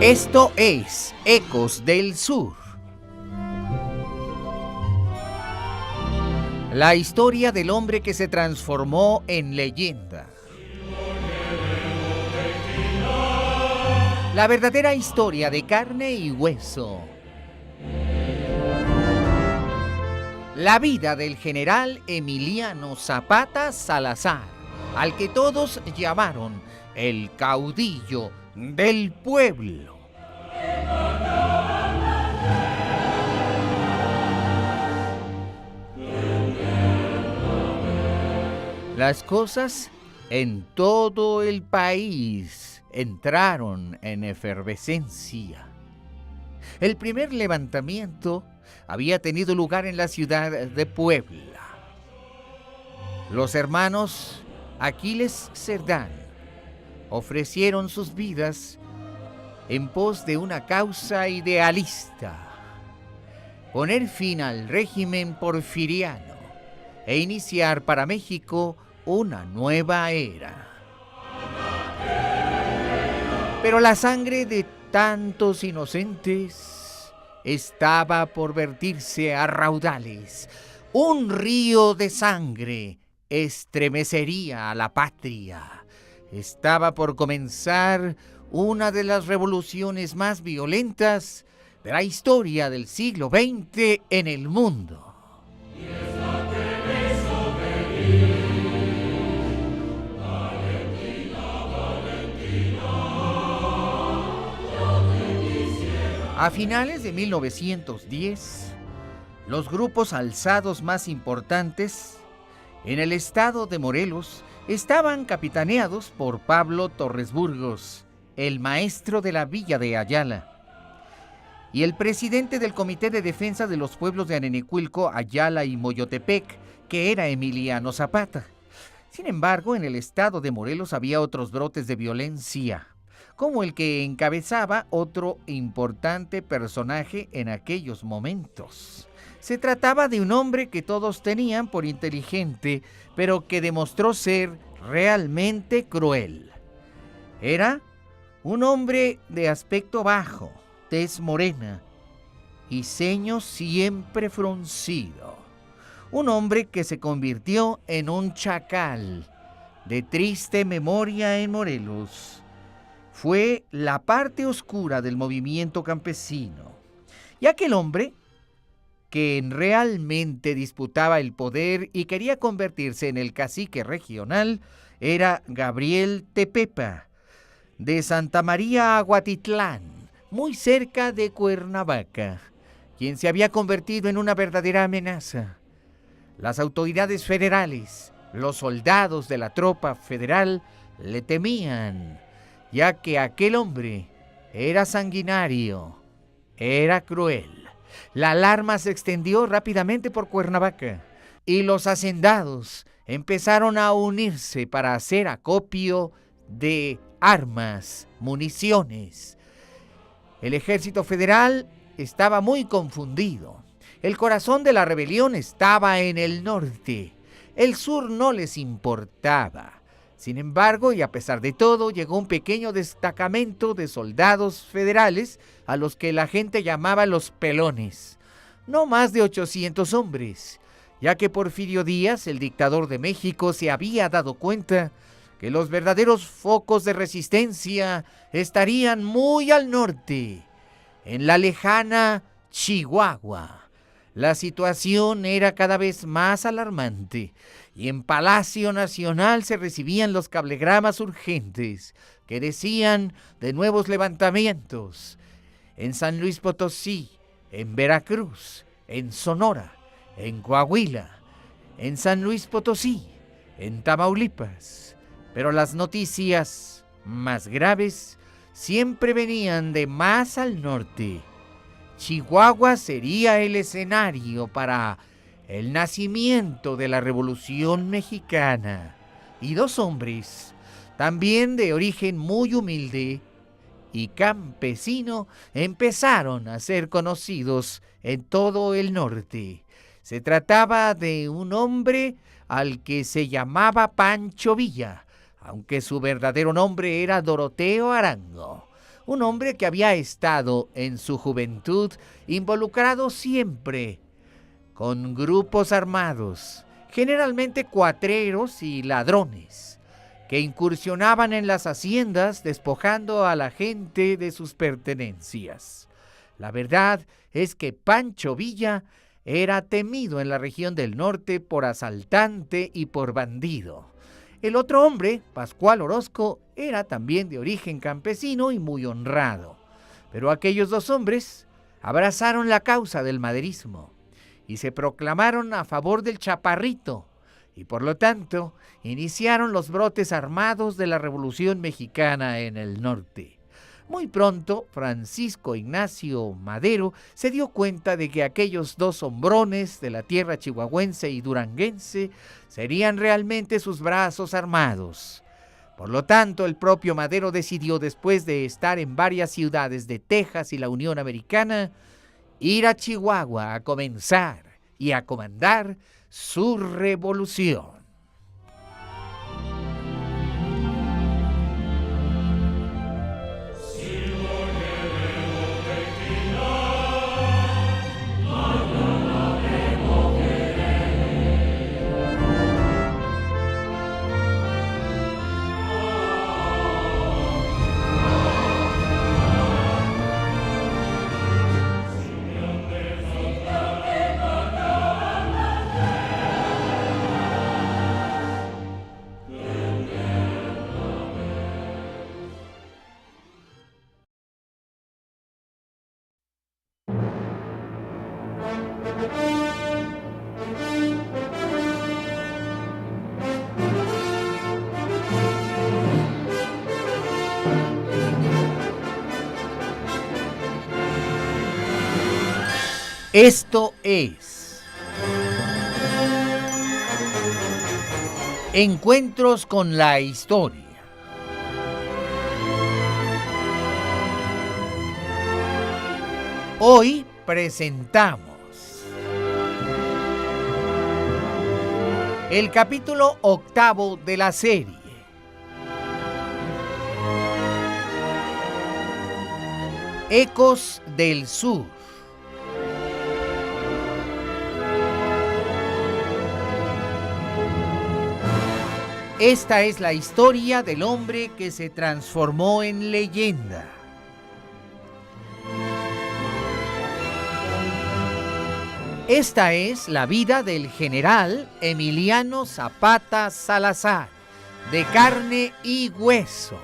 Esto es Ecos del Sur. La historia del hombre que se transformó en leyenda. La verdadera historia de carne y hueso. La vida del general Emiliano Zapata Salazar, al que todos llamaron el caudillo del pueblo. Las cosas en todo el país entraron en efervescencia. El primer levantamiento había tenido lugar en la ciudad de Puebla. Los hermanos Aquiles Cerdán ofrecieron sus vidas en pos de una causa idealista: poner fin al régimen porfiriano e iniciar para México una nueva era. Pero la sangre de tantos inocentes estaba por vertirse a raudales. Un río de sangre estremecería a la patria. Estaba por comenzar una de las revoluciones más violentas de la historia del siglo XX en el mundo. A finales de 1910, los grupos alzados más importantes en el estado de Morelos estaban capitaneados por Pablo Torres Burgos, el maestro de la villa de Ayala, y el presidente del Comité de Defensa de los Pueblos de Anenecuilco, Ayala y Moyotepec, que era Emiliano Zapata. Sin embargo, en el estado de Morelos había otros brotes de violencia, como el que encabezaba otro importante personaje en aquellos momentos. Se trataba de un hombre que todos tenían por inteligente, pero que demostró ser realmente cruel. Era un hombre de aspecto bajo, tez morena y ceño siempre fruncido. Un hombre que se convirtió en un chacal de triste memoria en Morelos. Fue la parte oscura del movimiento campesino. Y aquel hombre que realmente disputaba el poder y quería convertirse en el cacique regional era Gabriel Tepepa, de Santa María Aguatitlán, muy cerca de Cuernavaca, quien se había convertido en una verdadera amenaza. Las autoridades federales, los soldados de la tropa federal, le temían, ya que aquel hombre era sanguinario, era cruel. La alarma se extendió rápidamente por Cuernavaca y los hacendados empezaron a unirse para hacer acopio de armas, municiones. El ejército federal estaba muy confundido. El corazón de la rebelión estaba en el norte. El sur no les importaba. Sin embargo, y a pesar de todo, llegó un pequeño destacamento de soldados federales a los que la gente llamaba los pelones. No más de 800 hombres, ya que Porfirio Díaz, el dictador de México, se había dado cuenta que los verdaderos focos de resistencia estarían muy al norte, en la lejana Chihuahua. La situación era cada vez más alarmante y en Palacio Nacional se recibían los cablegramas urgentes que decían de nuevos levantamientos en San Luis Potosí, en Veracruz, en Sonora, en Coahuila, en San Luis Potosí, en Tamaulipas. Pero las noticias más graves siempre venían de más al norte. Chihuahua sería el escenario para el nacimiento de la Revolución Mexicana. Y dos hombres, también de origen muy humilde y campesino, empezaron a ser conocidos en todo el norte. Se trataba de un hombre al que se llamaba Pancho Villa, aunque su verdadero nombre era Doroteo Arango. un hombre que había estado en su juventud involucrado siempre con grupos armados, generalmente cuatreros y ladrones, que incursionaban en las haciendas despojando a la gente de sus pertenencias. La verdad es que Pancho Villa era temido en la región del norte por asaltante y por bandido. El otro hombre, Pascual Orozco, era también de origen campesino y muy honrado. Pero aquellos dos hombres abrazaron la causa del maderismo y se proclamaron a favor del Chaparrito, y por lo tanto iniciaron los brotes armados de la Revolución Mexicana en el norte. Muy pronto, Francisco Ignacio Madero se dio cuenta de que aquellos dos hombrones de la tierra chihuahuense y duranguense serían realmente sus brazos armados. Por lo tanto, el propio Madero decidió, después de estar en varias ciudades de Texas y la Unión Americana, ir a Chihuahua a comenzar y a comandar su revolución. Esto es Encuentros con la Historia. Hoy presentamos el capítulo 8 de la serie. Ecos del Sur. Esta es la historia del hombre que se transformó en leyenda. Esta es la vida del general Emiliano Zapata Salazar, de carne y hueso.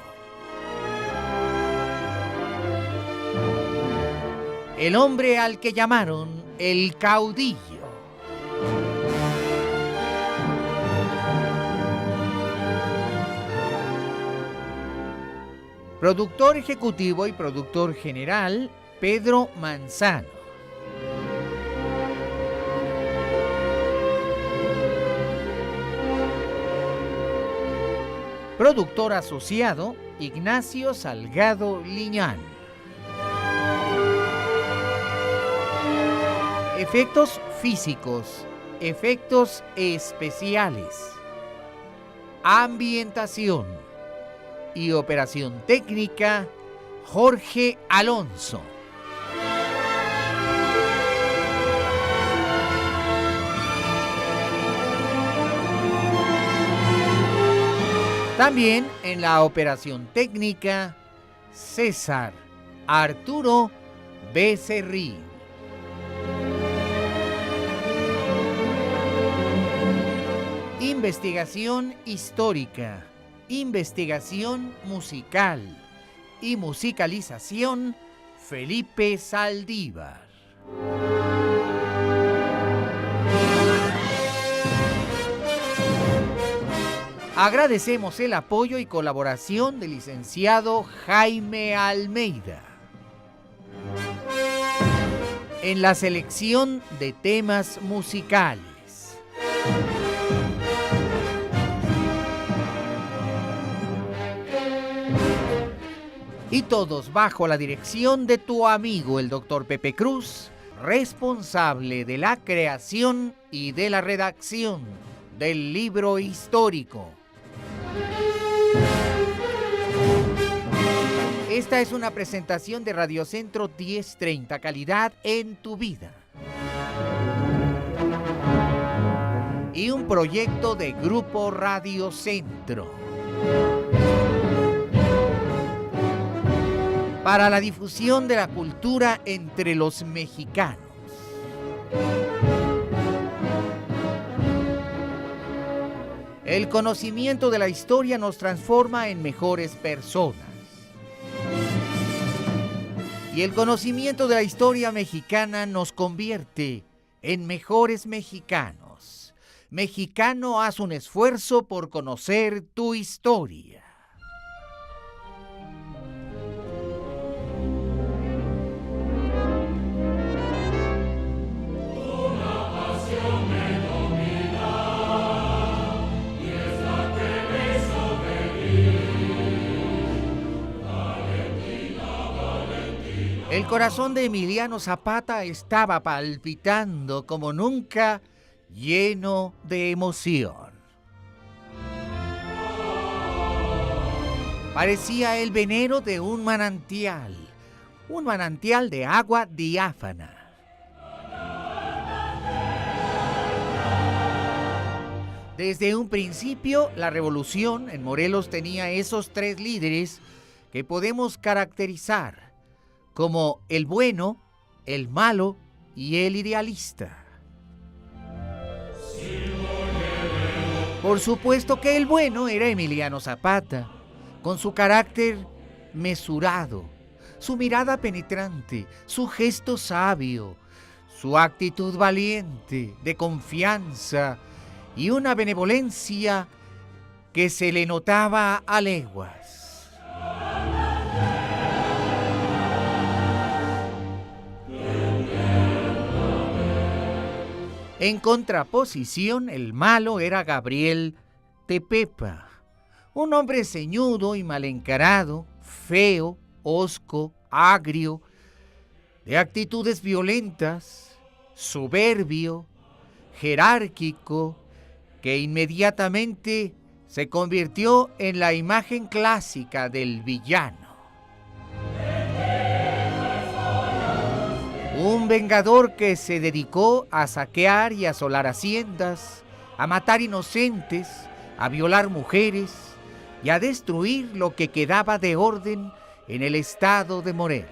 El hombre al que llamaron el caudillo. Productor ejecutivo y productor general, Pedro Manzano. Productor asociado, Ignacio Salgado Liñán. Efectos físicos, efectos especiales, ambientación y operación técnica, Jorge Alonso. También en la operación técnica, César Arturo Becerril. Investigación histórica, investigación musical y musicalización, Felipe Saldívar. Agradecemos el apoyo y colaboración del licenciado Jaime Almeida en la selección de temas musicales. Y todos bajo la dirección de tu amigo el Dr. Pepe Cruz, responsable de la creación y de la redacción del libro histórico. Esta es una presentación de Radio Centro 1030, calidad en tu vida. Y un proyecto de Grupo Radio Centro para la difusión de la cultura entre los mexicanos. El conocimiento de la historia nos transforma en mejores personas. Y el conocimiento de la historia mexicana nos convierte en mejores mexicanos. Mexicano, haz un esfuerzo por conocer tu historia. El corazón de Emiliano Zapata estaba palpitando como nunca, lleno de emoción. Parecía el venero de un manantial de agua diáfana. Desde un principio, la revolución en Morelos tenía esos tres líderes que podemos caracterizar como el bueno, el malo y el idealista. Por supuesto que el bueno era Emiliano Zapata, con su carácter mesurado, su mirada penetrante, su gesto sabio, su actitud valiente, de confianza y una benevolencia que se le notaba a leguas. En contraposición, el malo era Gabriel Tepepa, un hombre ceñudo y mal encarado, feo, hosco, agrio, de actitudes violentas, soberbio, jerárquico, que inmediatamente se convirtió en la imagen clásica del villano. Un vengador que se dedicó a saquear y asolar haciendas, a matar inocentes, a violar mujeres y a destruir lo que quedaba de orden en el estado de Morelos.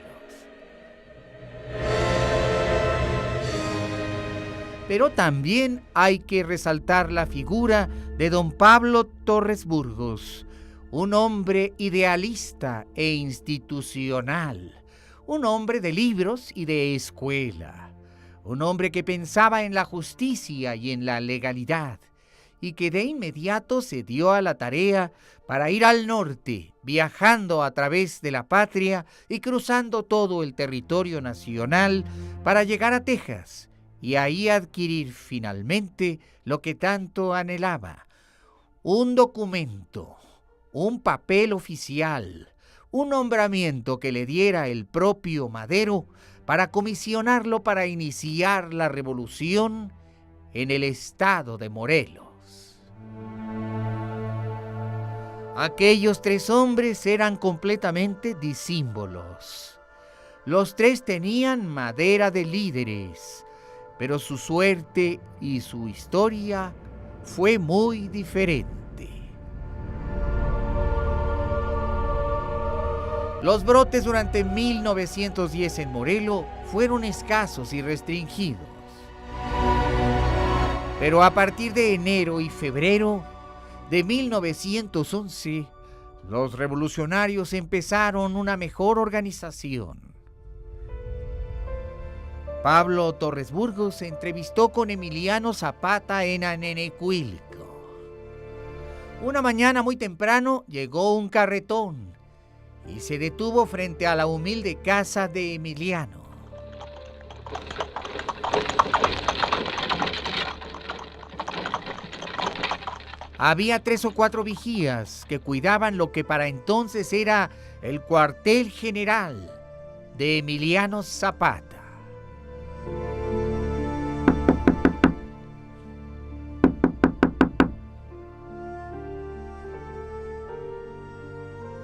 Pero también hay que resaltar la figura de don Pablo Torres Burgos, un hombre idealista e institucional, un hombre de libros y de escuela, un hombre que pensaba en la justicia y en la legalidad, y que de inmediato se dio a la tarea para ir al norte, viajando a través de la patria y cruzando todo el territorio nacional para llegar a Texas y ahí adquirir finalmente lo que tanto anhelaba: un documento, un papel oficial, un nombramiento que le diera el propio Madero para comisionarlo para iniciar la revolución en el estado de Morelos. Aquellos tres hombres eran completamente disímbolos. Los tres tenían madera de líderes, pero su suerte y su historia fue muy diferente. Los brotes durante 1910 en Morelos fueron escasos y restringidos. Pero a partir de enero y febrero de 1911, los revolucionarios empezaron una mejor organización. Pablo Torres Burgos se entrevistó con Emiliano Zapata en Anenecuilco. Una mañana muy temprano llegó un carretón y se detuvo frente a la humilde casa de Emiliano. Había 3 o 4 vigías que cuidaban lo que para entonces era el cuartel general de Emiliano Zapata.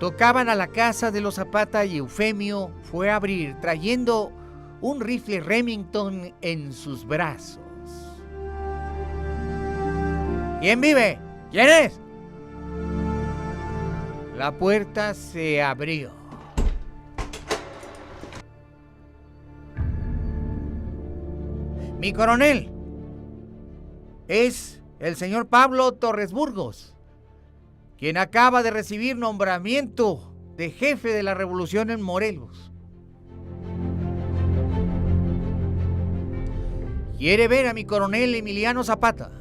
Tocaban a la casa de los Zapata y Eufemio fue a abrir trayendo un rifle Remington en sus brazos. ¿Quién vive? ¿Quién es? La puerta se abrió. Mi coronel, es el señor Pablo Torres Burgos, quien acaba de recibir nombramiento de jefe de la revolución en Morelos. ¿Quiere ver a mi coronel Emiliano Zapata?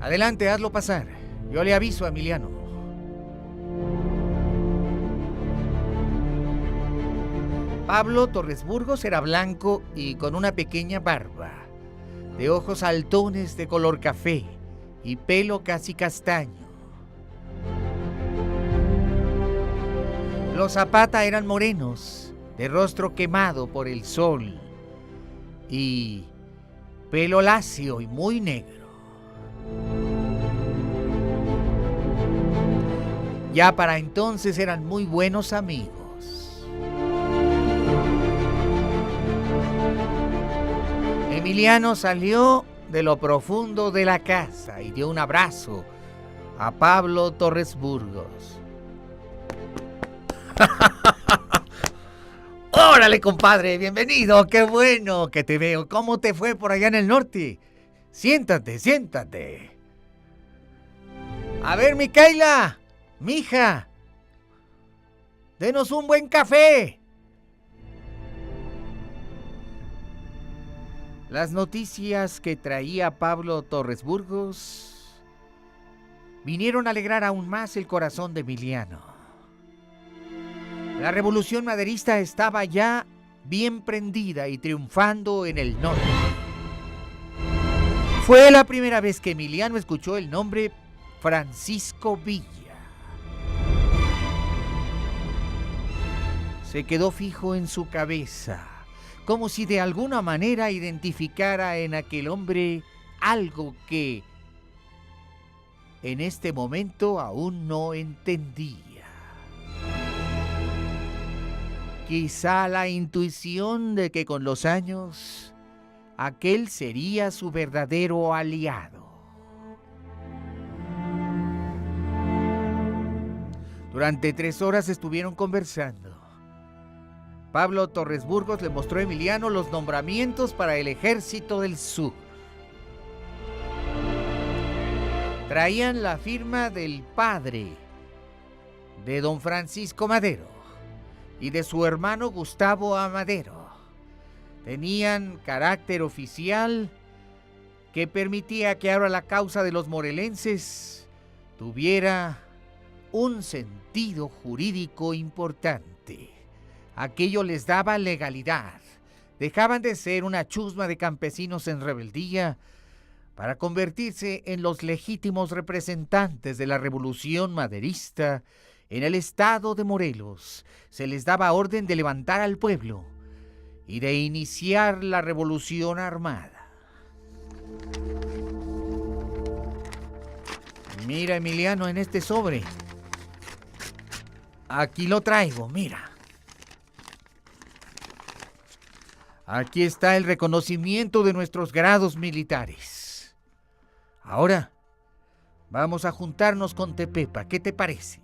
Adelante, hazlo pasar. Yo le aviso a Emiliano. Pablo Torres Burgos era blanco y con una pequeña barba, de ojos saltones de color café y pelo casi castaño. Los Zapata eran morenos, de rostro quemado por el sol y pelo lacio y muy negro. Ya para entonces eran muy buenos amigos. Emiliano salió de lo profundo de la casa y dio un abrazo a Pablo Torres Burgos. ¡Órale, compadre! ¡Bienvenido! ¡Qué bueno que te veo! ¿Cómo te fue por allá en el norte? Siéntate, siéntate. A ver, Micaela, mija, denos un buen café. Las noticias que traía Pablo Torres Burgos vinieron a alegrar aún más el corazón de Emiliano. La revolución maderista estaba ya bien prendida y triunfando en el norte. Fue la primera vez que Emiliano escuchó el nombre Francisco Villa. Se quedó fijo en su cabeza, como si de alguna manera identificara en aquel hombre algo que en este momento aún no entendía. Quizá la intuición de que con los años aquel sería su verdadero aliado. Durante 3 horas estuvieron conversando. Pablo Torres Burgos le mostró a Emiliano los nombramientos para el Ejército del Sur. Traían la firma del padre de don Francisco Madero y de su hermano Gustavo Amadero. Tenían carácter oficial que permitía que ahora la causa de los morelenses tuviera un sentido jurídico importante. Aquello les daba legalidad. Dejaban de ser una chusma de campesinos en rebeldía para convertirse en los legítimos representantes de la revolución maderista en el estado de Morelos. Se les daba orden de levantar al pueblo y de iniciar la revolución armada. Mira, Emiliano, en este sobre. Aquí lo traigo, mira. Aquí está el reconocimiento de nuestros grados militares. Ahora vamos a juntarnos con Tepepa. ¿Qué te parece?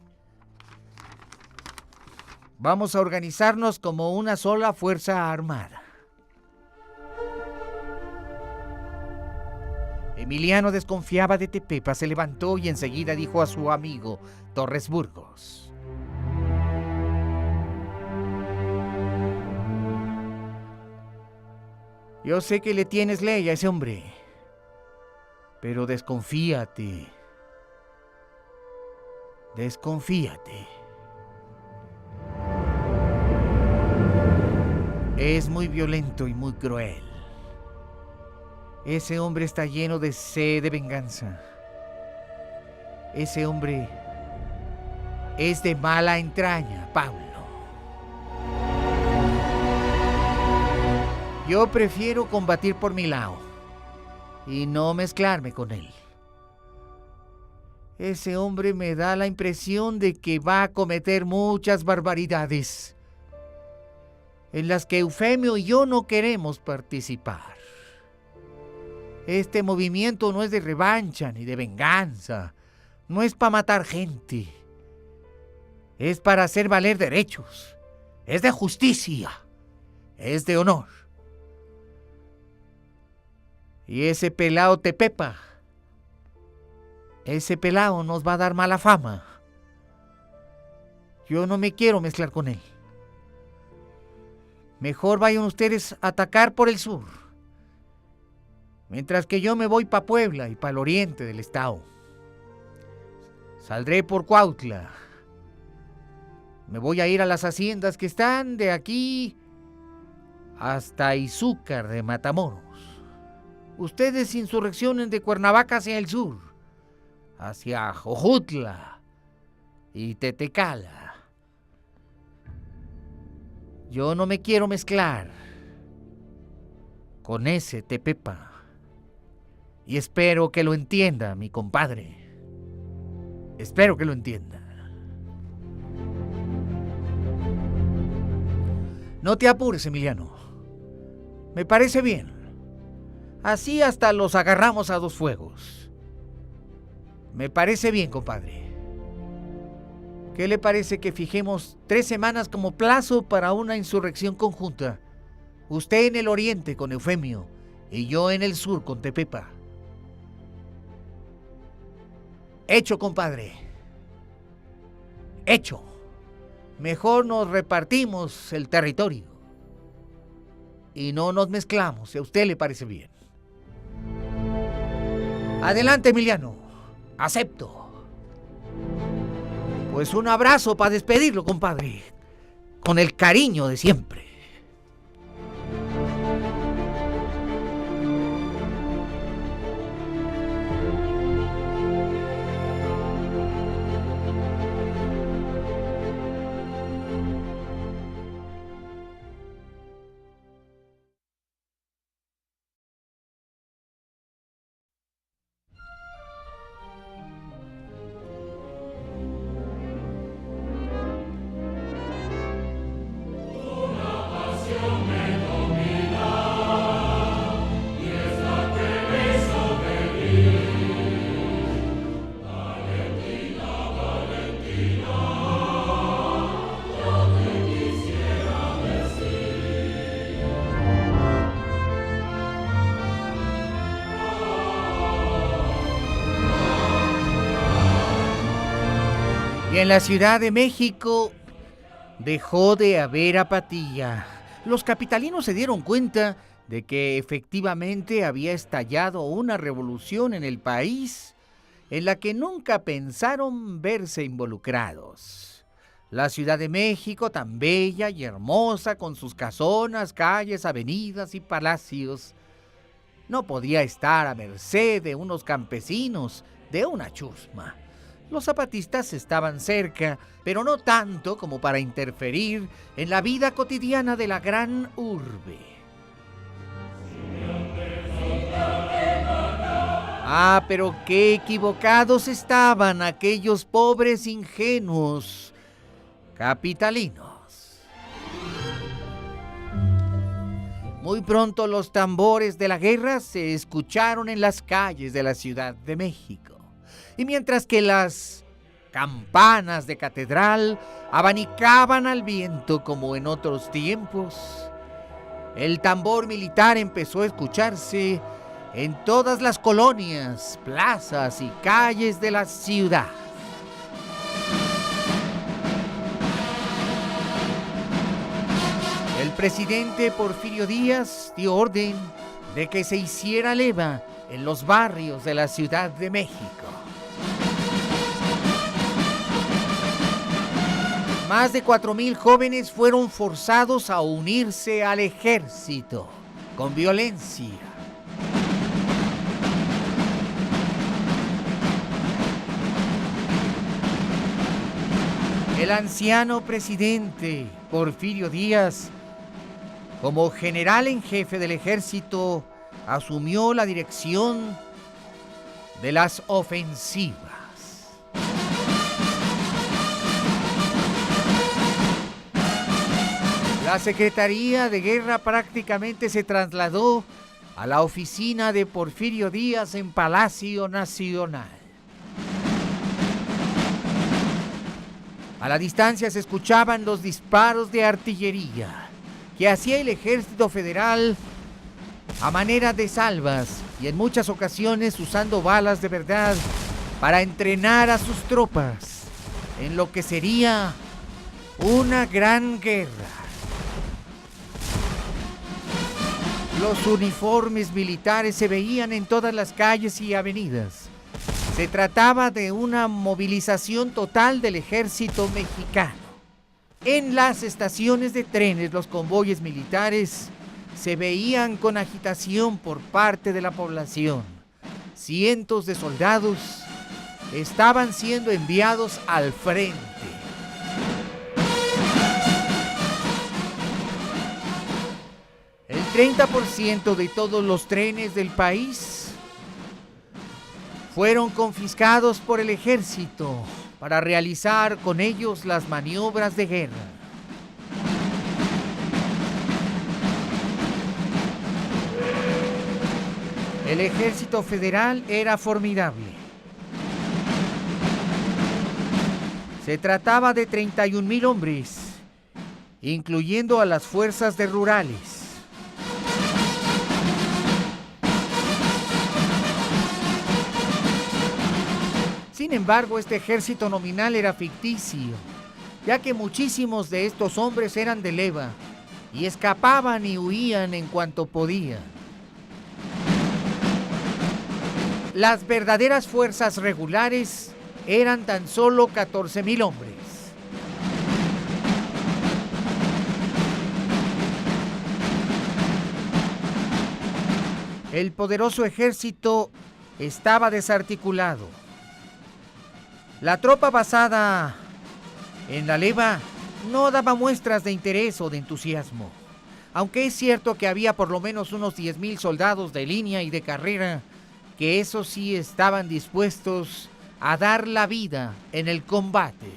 Vamos a organizarnos como una sola fuerza armada. Emiliano desconfiaba de Tepepa, se levantó y enseguida dijo a su amigo Torres Burgos: yo sé que le tienes ley a ese hombre, pero desconfíate. Desconfíate. Es muy violento y muy cruel. Ese hombre está lleno de sed de venganza. Ese hombre es de mala entraña, Pablo. Yo prefiero combatir por mi lado y no mezclarme con él. Ese hombre me da la impresión de que va a cometer muchas barbaridades en las que Eufemio y yo no queremos participar. Este movimiento no es de revancha ni de venganza, no es para matar gente, es para hacer valer derechos, es de justicia, es de honor. Y ese pelao Tepepa, ese pelao nos va a dar mala fama. Yo no me quiero mezclar con él. Mejor vayan ustedes a atacar por el sur, mientras que yo me voy para Puebla y para el oriente del estado. Saldré por Cuautla. Me voy a ir a las haciendas que están de aquí hasta Izúcar de Matamoros. Ustedes insurreccionen de Cuernavaca hacia el sur, hacia Jojutla y Tetecala. Yo no me quiero mezclar con ese Tepepa. Y espero que lo entienda, mi compadre. Espero que lo entienda. No te apures, Emiliano. Me parece bien. Así hasta los agarramos a dos fuegos. Me parece bien, compadre. ¿Qué le parece que fijemos 3 semanas como plazo para una insurrección conjunta? Usted en el oriente con Eufemio y yo en el sur con Tepepa. Hecho, compadre. Hecho. Mejor nos repartimos el territorio y no nos mezclamos, si a usted le parece bien. Adelante, Emiliano. Acepto. Pues un abrazo para despedirlo, compadre. Con el cariño de siempre. Y en la Ciudad de México dejó de haber apatía. Los capitalinos se dieron cuenta de que efectivamente había estallado una revolución en el país en la que nunca pensaron verse involucrados. La Ciudad de México, tan bella y hermosa, con sus casonas, calles, avenidas y palacios, no podía estar a merced de unos campesinos, de una chusma. Los zapatistas estaban cerca, pero no tanto como para interferir en la vida cotidiana de la gran urbe. Ah, pero qué equivocados estaban aquellos pobres ingenuos capitalinos. Muy pronto los tambores de la guerra se escucharon en las calles de la Ciudad de México. Y mientras que las campanas de catedral abanicaban al viento como en otros tiempos, el tambor militar empezó a escucharse en todas las colonias, plazas y calles de la ciudad. El presidente Porfirio Díaz dio orden de que se hiciera leva en los barrios de la Ciudad de México. Más de 4,000 jóvenes fueron forzados a unirse al ejército con violencia. El anciano presidente Porfirio Díaz, como general en jefe del ejército, asumió la dirección de las ofensivas. La Secretaría de Guerra prácticamente se trasladó a la oficina de Porfirio Díaz en Palacio Nacional. A la distancia se escuchaban los disparos de artillería que hacía el Ejército Federal a manera de salvas y en muchas ocasiones usando balas de verdad para entrenar a sus tropas en lo que sería una gran guerra. Los uniformes militares se veían en todas las calles y avenidas. Se trataba de una movilización total del ejército mexicano. En las estaciones de trenes, los convoyes militares se veían con agitación por parte de la población. Cientos de soldados estaban siendo enviados al frente. El 30% de todos los trenes del país fueron confiscados por el ejército para realizar con ellos las maniobras de guerra. El ejército federal era formidable. Se trataba de 31,000 hombres, incluyendo a las fuerzas de rurales. Sin embargo, este ejército nominal era ficticio, ya que muchísimos de estos hombres eran de leva y escapaban y huían en cuanto podían. Las verdaderas fuerzas regulares eran tan solo 14,000 hombres. El poderoso ejército estaba desarticulado. La tropa basada en la leva no daba muestras de interés o de entusiasmo, aunque es cierto que había por lo menos unos 10,000 soldados de línea y de carrera que esos sí estaban dispuestos a dar la vida en el combate.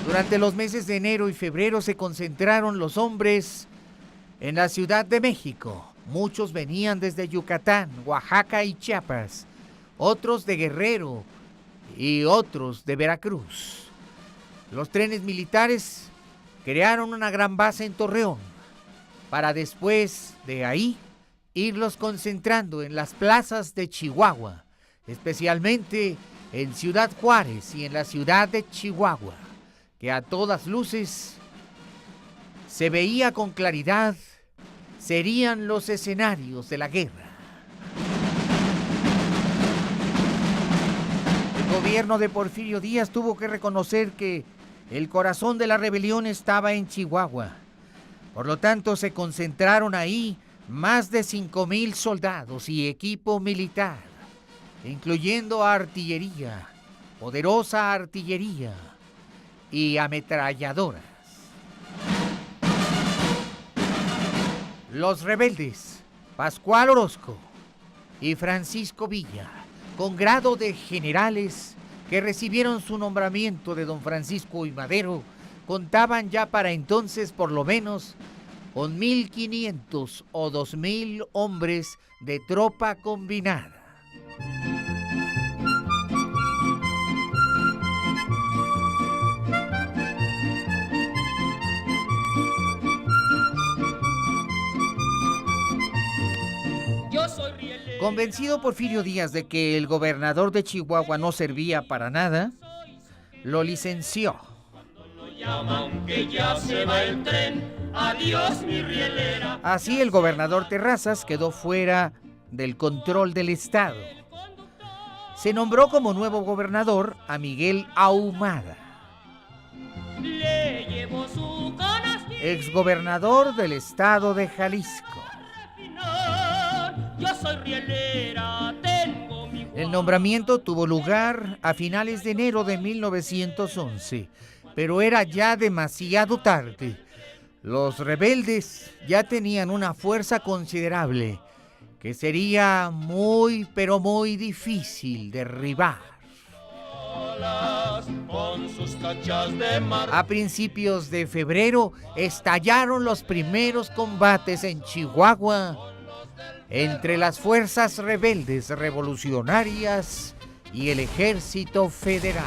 Durante los meses de enero y febrero se concentraron los hombres en la Ciudad de México. Muchos venían desde Yucatán, Oaxaca y Chiapas, otros de Guerrero y otros de Veracruz. Los trenes militares crearon una gran base en Torreón, para después de ahí irlos concentrando en las plazas de Chihuahua, especialmente en Ciudad Juárez y en la ciudad de Chihuahua, que a todas luces se veía con claridad serían los escenarios de la guerra. El gobierno de Porfirio Díaz tuvo que reconocer que el corazón de la rebelión estaba en Chihuahua. Por lo tanto, se concentraron ahí más de 5,000 soldados y equipo militar, incluyendo artillería, poderosa artillería y ametralladoras. Los rebeldes, Pascual Orozco y Francisco Villa, con grado de generales que recibieron su nombramiento de don Francisco I. Madero, contaban ya para entonces por lo menos con 1,500 o 2,000 hombres de tropa combinada. Convencido Porfirio Díaz de que el gobernador de Chihuahua no servía para nada, lo licenció. Así el gobernador Terrazas quedó fuera del control del estado. Se nombró como nuevo gobernador a Miguel Ahumada, exgobernador del estado de Jalisco. El nombramiento tuvo lugar a finales de enero de 1911, pero era ya demasiado tarde. Los rebeldes ya tenían una fuerza considerable que sería muy, pero muy difícil derribar. A principios de febrero estallaron los primeros combates en Chihuahua entre las fuerzas rebeldes revolucionarias y el Ejército Federal.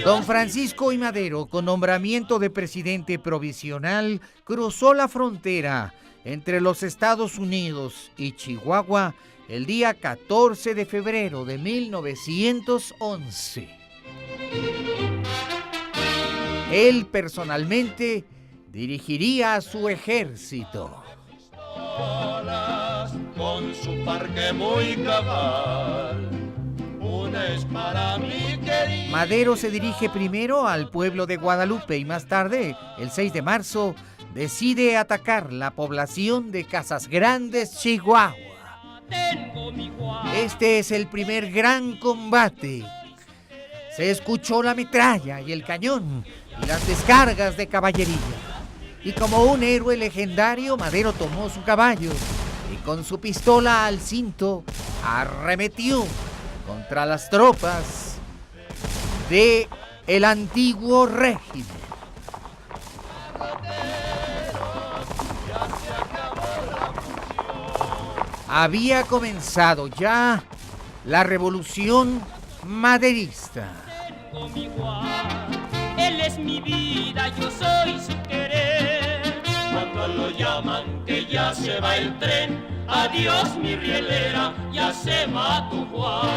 Don Francisco I. Madero, con nombramiento de presidente provisional, cruzó la frontera entre los Estados Unidos y Chihuahua el día 14 de febrero de 1911. Él personalmente dirigiría a su ejército. Con su parque muy cabal. Madero se dirige primero al pueblo de Guadalupe y más tarde, el 6 de marzo, decide atacar la población de Casas Grandes, Chihuahua. Este es el primer gran combate. Se escuchó la metralla y el cañón y las descargas de caballería. Y como un héroe legendario, Madero tomó su caballo y con su pistola al cinto arremetió contra las tropas de el antiguo régimen. Había comenzado ya la revolución maderista. Él es mi vida, yo soy su querer. Cuando lo llaman que ya se va el tren, adiós mi rielera, ya se va tu Juan.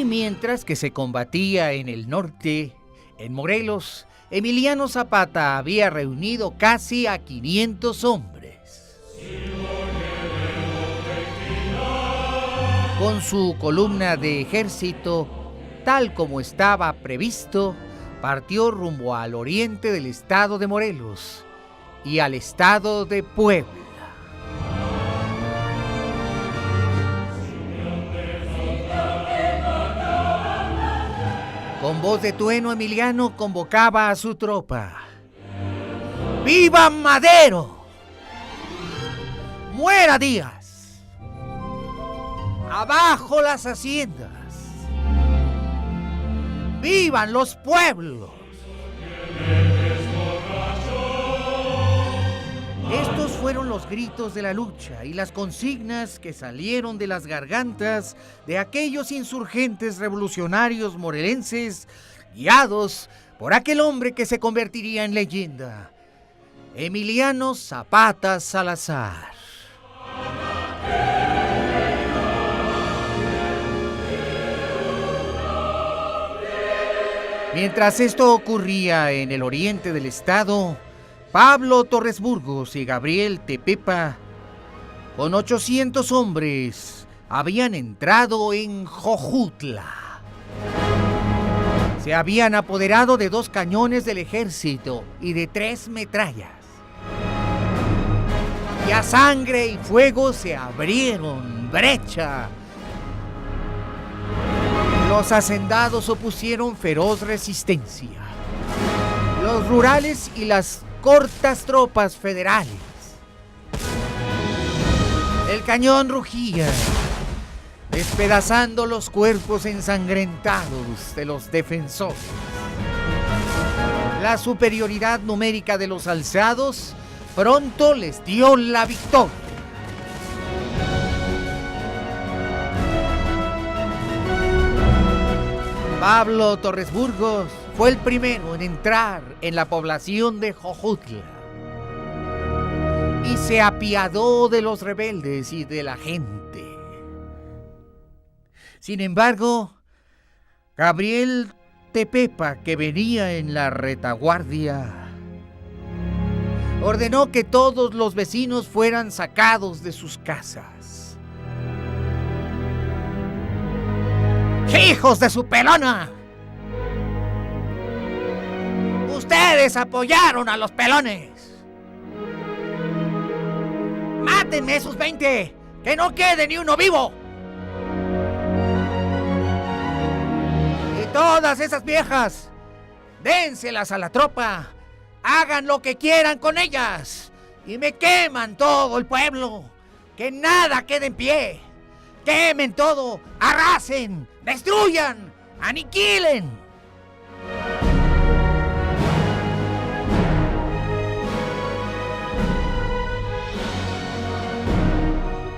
Mientras que se combatía en el norte, en Morelos, Emiliano Zapata había reunido casi a 500 hombres. Con su columna de ejército, tal como estaba previsto, partió rumbo al oriente del estado de Morelos y al estado de Puebla. Con voz de trueno, Emiliano convocaba a su tropa. ¡Viva Madero! ¡Muera Díaz! ¡Abajo las haciendas! ¡Vivan los pueblos! Estos fueron los gritos de la lucha y las consignas que salieron de las gargantas de aquellos insurgentes revolucionarios morelenses, guiados por aquel hombre que se convertiría en leyenda, Emiliano Zapata Salazar. Mientras esto ocurría en el oriente del estado, Pablo Torres Burgos y Gabriel Tepepa, con 800 hombres, habían entrado en Jojutla. Se habían apoderado de 2 cañones del ejército y de 3 metrallas. Y a sangre y fuego se abrieron brecha. Los hacendados opusieron feroz resistencia. Los rurales y las cortas tropas federales. El cañón rugía, despedazando los cuerpos ensangrentados de los defensores. La superioridad numérica de los alzados pronto les dio la victoria. Pablo Torres Burgos fue el primero en entrar en la población de Jojutla y se apiadó de los rebeldes y de la gente. Sin embargo, Gabriel Tepepa, que venía en la retaguardia, ordenó que todos los vecinos fueran sacados de sus casas. ¡Hijos de su pelona! ¡Ustedes apoyaron a los pelones! ¡Mátenme esos 20! ¡Que no quede ni uno vivo! Y todas esas viejas, dénselas a la tropa. Hagan lo que quieran con ellas y me queman todo el pueblo. Que nada quede en pie. Quemen todo, arrasen, destruyan, aniquilen.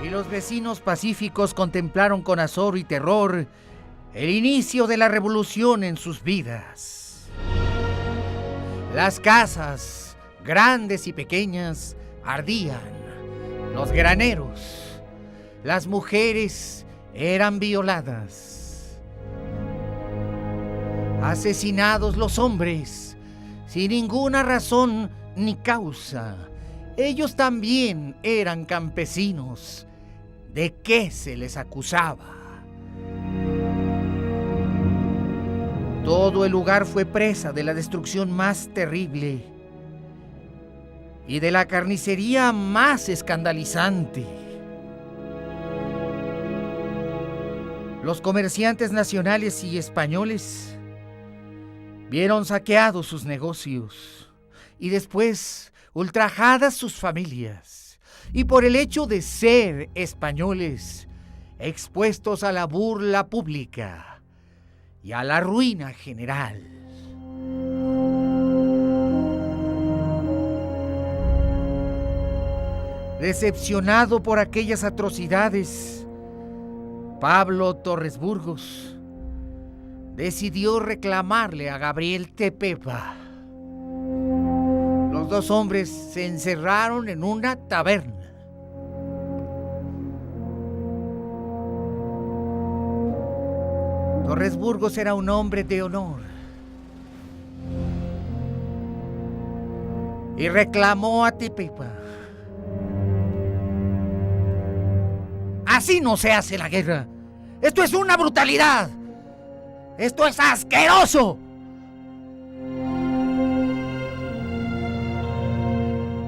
Y los vecinos pacíficos contemplaron con azor y terror el inicio de la revolución en sus vidas. Las casas, grandes y pequeñas, ardían. Los graneros, las mujeres eran violadas. Asesinados los hombres, sin ninguna razón ni causa. Ellos también eran campesinos. ¿De qué se les acusaba? Todo el lugar fue presa de la destrucción más terrible y de la carnicería más escandalizante. Los comerciantes nacionales y españoles vieron saqueados sus negocios y después ultrajadas sus familias, y por el hecho de ser españoles, expuestos a la burla pública y a la ruina general. Decepcionado por aquellas atrocidades, Pablo Torres Burgos decidió reclamarle a Gabriel Tepepa. Los dos hombres se encerraron en una taberna. Torres Burgos era un hombre de honor y reclamó a Tepepa: así no se hace la guerra. Esto es una brutalidad. Esto es asqueroso.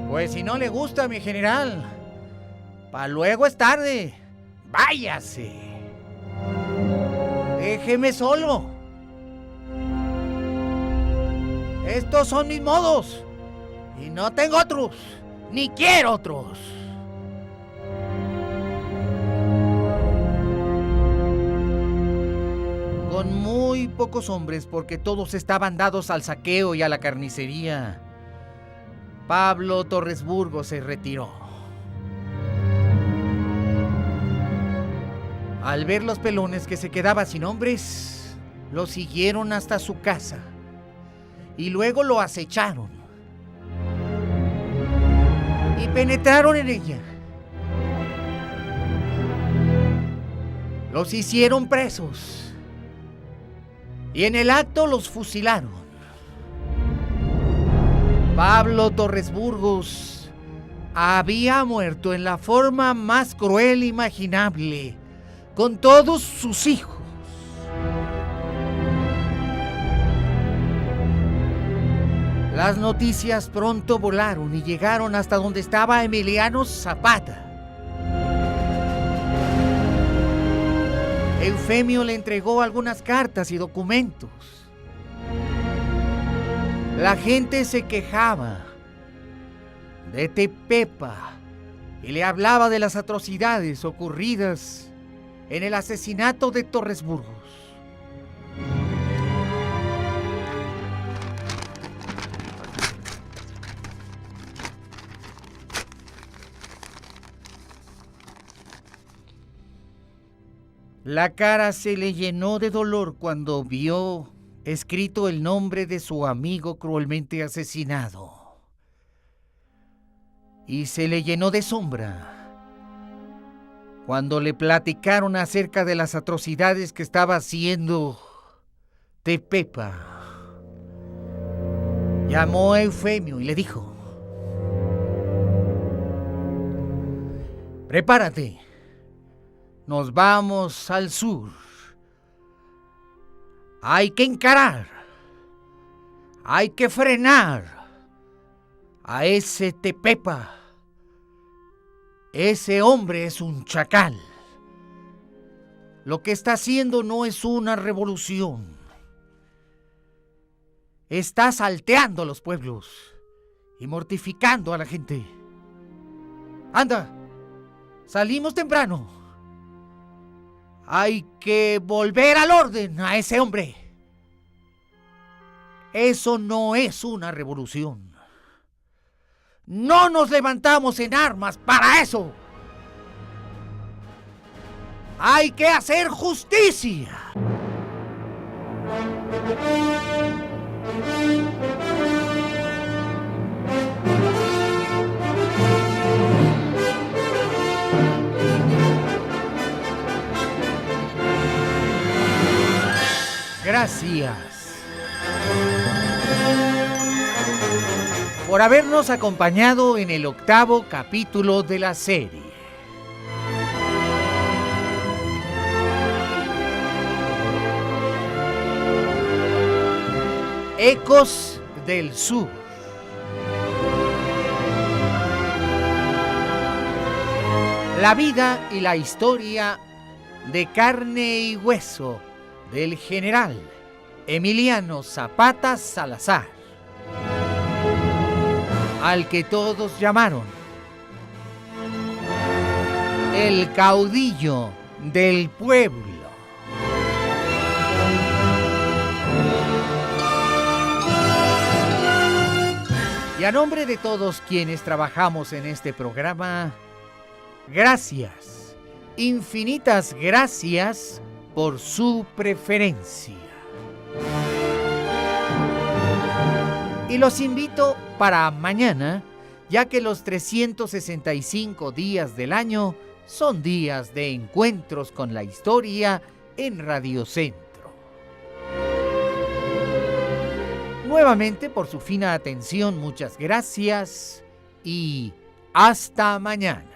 Pues si no le gusta, mi general, pa' luego es tarde. Váyase. Déjeme solo. Estos son mis modos y no tengo otros, ni quiero otros. Con muy pocos hombres, porque todos estaban dados al saqueo y a la carnicería, Pablo Torres Burgos se retiró. Al ver los pelones que se quedaba sin hombres, lo siguieron hasta su casa y luego lo acecharon y penetraron en ella. Los hicieron presos y en el acto los fusilaron. Pablo Torres Burgos había muerto en la forma más cruel imaginable, con todos sus hijos. Las noticias pronto volaron y llegaron hasta donde estaba Emiliano Zapata. Eufemio le entregó algunas cartas y documentos. La gente se quejaba de Tepepa y le hablaba de las atrocidades ocurridas en el asesinato de Torres Burgos. La cara se le llenó de dolor cuando vio escrito el nombre de su amigo cruelmente asesinado. Y se le llenó de sombra cuando le platicaron acerca de las atrocidades que estaba haciendo Tepepa. Llamó a Eufemio y le dijo: prepárate, nos vamos al sur. Hay que encarar, hay que frenar a ese Tepepa. Ese hombre es un chacal. Lo que está haciendo no es una revolución. Está salteando los pueblos y mortificando a la gente. Anda, salimos temprano. Hay que volver al orden a ese hombre. Eso no es una revolución. No nos levantamos en armas para eso. Hay que hacer justicia. Gracias por habernos acompañado en el 8º capítulo de la serie. Ecos del Sur. La vida y la historia de carne y hueso del general Emiliano Zapata Salazar, al que todos llamaron el caudillo del pueblo. Y a nombre de todos quienes trabajamos en este programa, gracias, infinitas gracias por su preferencia. Y los invito para mañana, ya que los 365 días del año son días de encuentros con la historia en Radio Centro. Nuevamente, por su fina atención, muchas gracias y hasta mañana.